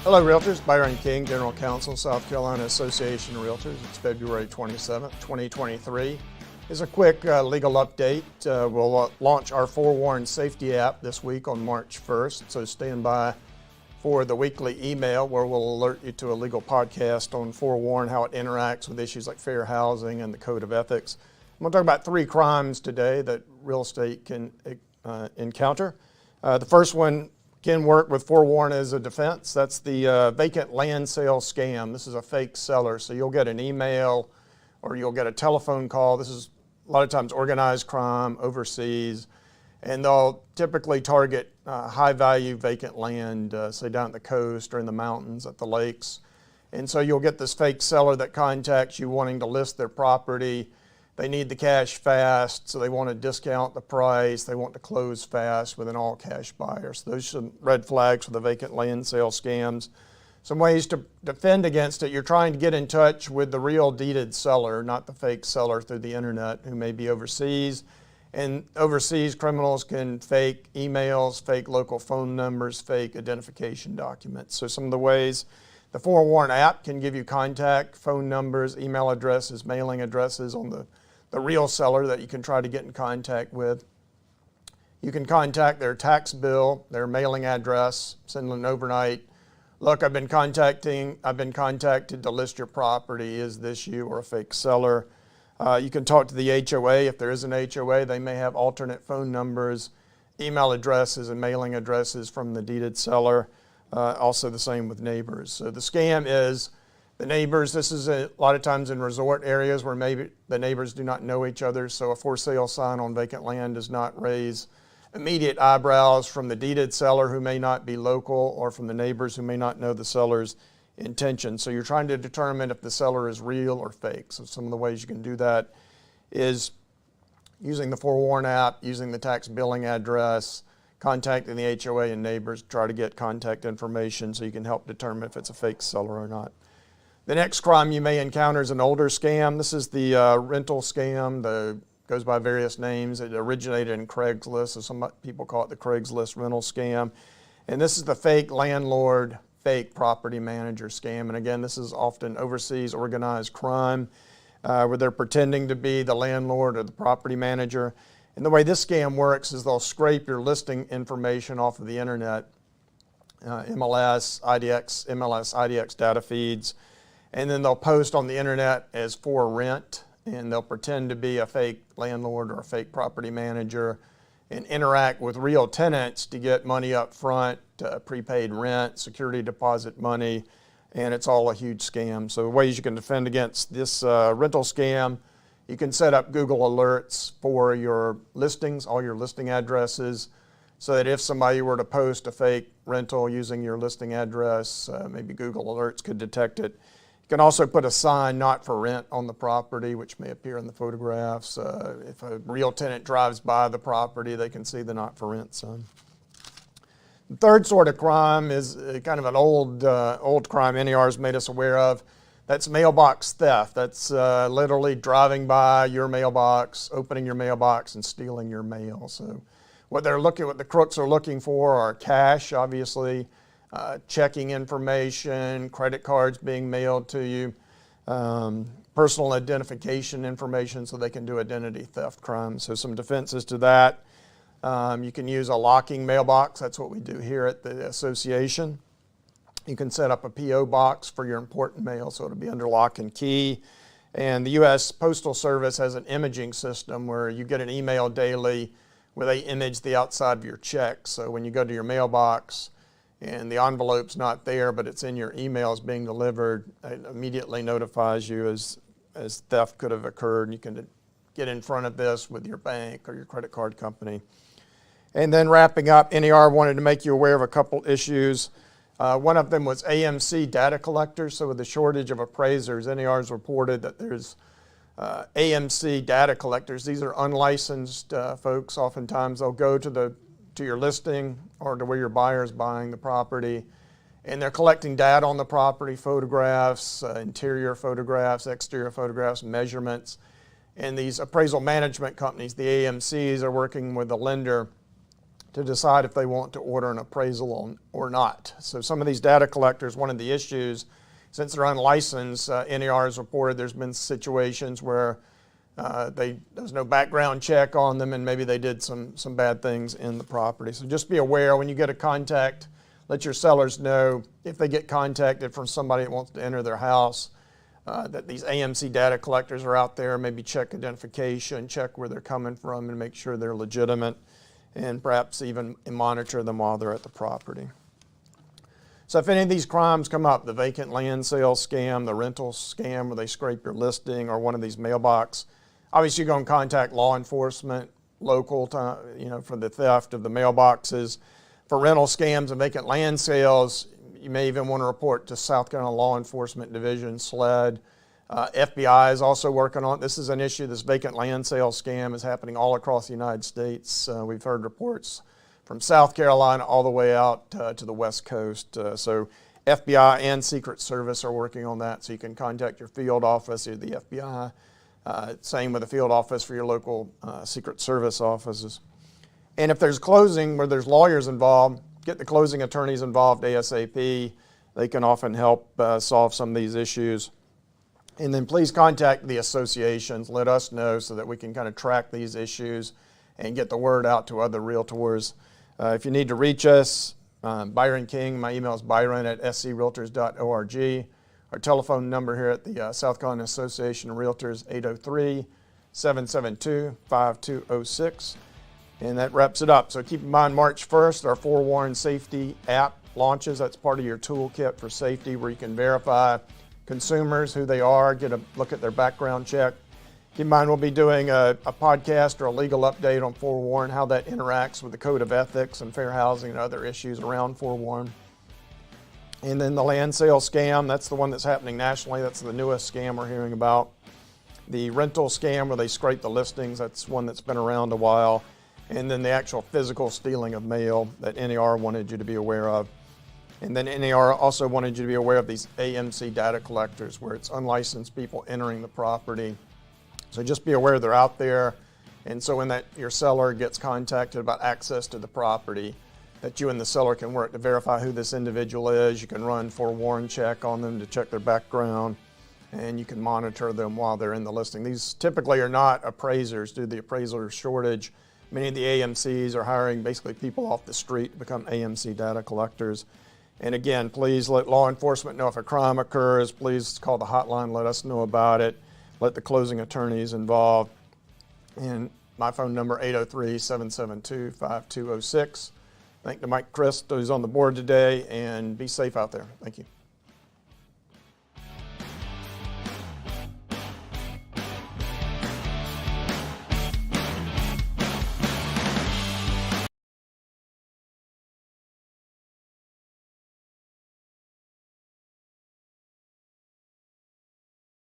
Hello Realtors, Byron King, General Counsel, South Carolina Association of Realtors. It's February 27th, 2023. Here's a quick legal update. We'll launch our Forewarn Safety app this week on March 1st, so stand by for the weekly email where we'll alert you to a legal podcast on Forewarn, how it interacts with issues like fair housing and the code of ethics. I'm going to talk about 3 crimes today that real estate can encounter. The first one can work with Forewarn as a defense. That's the vacant land sale scam. This is a fake seller, so you'll get an email or you'll get a telephone call. This is a lot of times organized crime overseas, and they'll typically target high-value vacant land, say down at the coast or in the mountains at the lakes. And so you'll get this fake seller that contacts you wanting to list their property. They need the cash fast, so they want to discount the price. They want to close fast with an all-cash buyer. So those are some red flags for the vacant land sale scams. Some ways to defend against it. You're trying to get in touch with the real deeded seller, not the fake seller through the internet who may be overseas. And overseas, criminals can fake emails, fake local phone numbers, fake identification documents. So some of the ways: the Forewarn app can give you contact phone numbers, email addresses, mailing addresses on the real seller that you can try to get in contact with. You can contact their tax bill, their mailing address, send an overnight, look, I've been contacted to list your property. Is this you or a fake seller? You can talk to the HOA. If there is an HOA, they may have alternate phone numbers, email addresses, and mailing addresses from the deeded seller. Also the same with neighbors. So the scam is the neighbors. This is a lot of times in resort areas where maybe the neighbors do not know each other, so a for sale sign on vacant land does not raise immediate eyebrows from the deeded seller who may not be local or from the neighbors who may not know the seller's intention. So you're trying to determine if the seller is real or fake. So some of the ways you can do that is using the Forewarn app, using the tax billing address, contacting the HOA and neighbors to try to get contact information so you can help determine if it's a fake seller or not. The next crime you may encounter is an older scam. This is the rental scam. Goes by various names. It originated in Craigslist, so some people call it the Craigslist rental scam. And this is the fake landlord, fake property manager scam. And again, this is often overseas organized crime where they're pretending to be the landlord or the property manager. And the way this scam works is they'll scrape your listing information off of the internet, MLS, IDX data feeds, and then they'll post on the internet as for rent, and they'll pretend to be a fake landlord or a fake property manager and interact with real tenants to get money up front, prepaid rent, security deposit money, and it's all a huge scam. So the ways you can defend against this rental scam: you can set up Google alerts for your listings, all your listing addresses, so that if somebody were to post a fake rental using your listing address, maybe Google alerts could detect it. You can also put a sign "not for rent" on the property, which may appear in the photographs. If a real tenant drives by the property, they can see the "not for rent" sign. The third sort of crime is kind of an old crime NAR's made us aware of. That's mailbox theft. That's literally driving by your mailbox, opening your mailbox, and stealing your mail. So what the crooks are looking for are cash, obviously, checking information, credit cards being mailed to you, personal identification information, so they can do identity theft crimes. So some defenses to that: you can use a locking mailbox. That's what we do here at the association. You can set up a P.O. box for your important mail, so it'll be under lock and key. And the U.S. Postal Service has an imaging system where you get an email daily where they image the outside of your check. So when you go to your mailbox and the envelope's not there, but it's in your emails being delivered, it immediately notifies you as theft could have occurred. And you can get in front of this with your bank or your credit card company. And then wrapping up, NAR wanted to make you aware of a couple issues. One of them was AMC data collectors. So with the shortage of appraisers, NAR's reported that there's AMC data collectors. These are unlicensed folks. Oftentimes they'll go to your listing or to where your buyer is buying the property, and they're collecting data on the property, photographs, interior photographs, exterior photographs, measurements. And these appraisal management companies, the AMCs, are working with the lender to decide if they want to order an appraisal or not. So some of these data collectors, one of the issues, since they're unlicensed, NAR has reported there's been situations where there's no background check on them, and maybe they did some bad things in the property. So just be aware when you get a contact, let your sellers know if they get contacted from somebody that wants to enter their house, that these AMC data collectors are out there. Maybe check identification, check where they're coming from, and make sure they're legitimate, and perhaps even monitor them while they're at the property. So if any of these crimes come up, the vacant land sale scam, the rental scam where they scrape your listing, or one of these mailbox, obviously you're going to contact law enforcement, local, for the theft of the mailboxes. For rental scams and vacant land sales, you may even want to report to South Carolina Law Enforcement Division, SLED. FBI is also working on it. This is an issue. This vacant land sale scam is happening all across the United States. We've heard reports from South Carolina all the way out to the West Coast. So FBI and Secret Service are working on that. So you can contact your field office or the FBI. Same with the field office for your local Secret Service offices. And if there's closing where there's lawyers involved, get the closing attorneys involved ASAP. They can often help solve some of these issues. And then please contact the associations. Let us know so that we can kind of track these issues and get the word out to other realtors. If you need to reach us, Byron King, my email is byron@screaltors.org. Our telephone number here at the South Carolina Association of Realtors, 803-772-5206. And that wraps it up. So keep in mind, March 1st, our Forewarn Safety app launches. That's part of your toolkit for safety, where you can verify consumers, who they are, get a look at their background check. Keep in mind, we'll be doing a podcast or a legal update on Forewarn, how that interacts with the Code of Ethics and fair housing and other issues around Forewarn. And then the land sale scam, that's the one that's happening nationally. That's the newest scam we're hearing about. The rental scam where they scrape the listings, that's one that's been around a while. And then the actual physical stealing of mail that NAR wanted you to be aware of. And then NAR also wanted you to be aware of these AMC data collectors, where it's unlicensed people entering the property. So just be aware they're out there. And so when your seller gets contacted about access to the property, that you and the seller can work to verify who this individual is. You can run forewarn check on them to check their background, and you can monitor them while they're in the listing. These typically are not appraisers due to the appraiser shortage. Many of the AMCs are hiring basically people off the street to become AMC data collectors. And again, please let law enforcement know if a crime occurs. Please call the hotline, let us know about it. Let the closing attorneys involved. And my phone number, 803-772-5206. Thank you to Mike Christ, who's on the board today, and be safe out there. Thank you.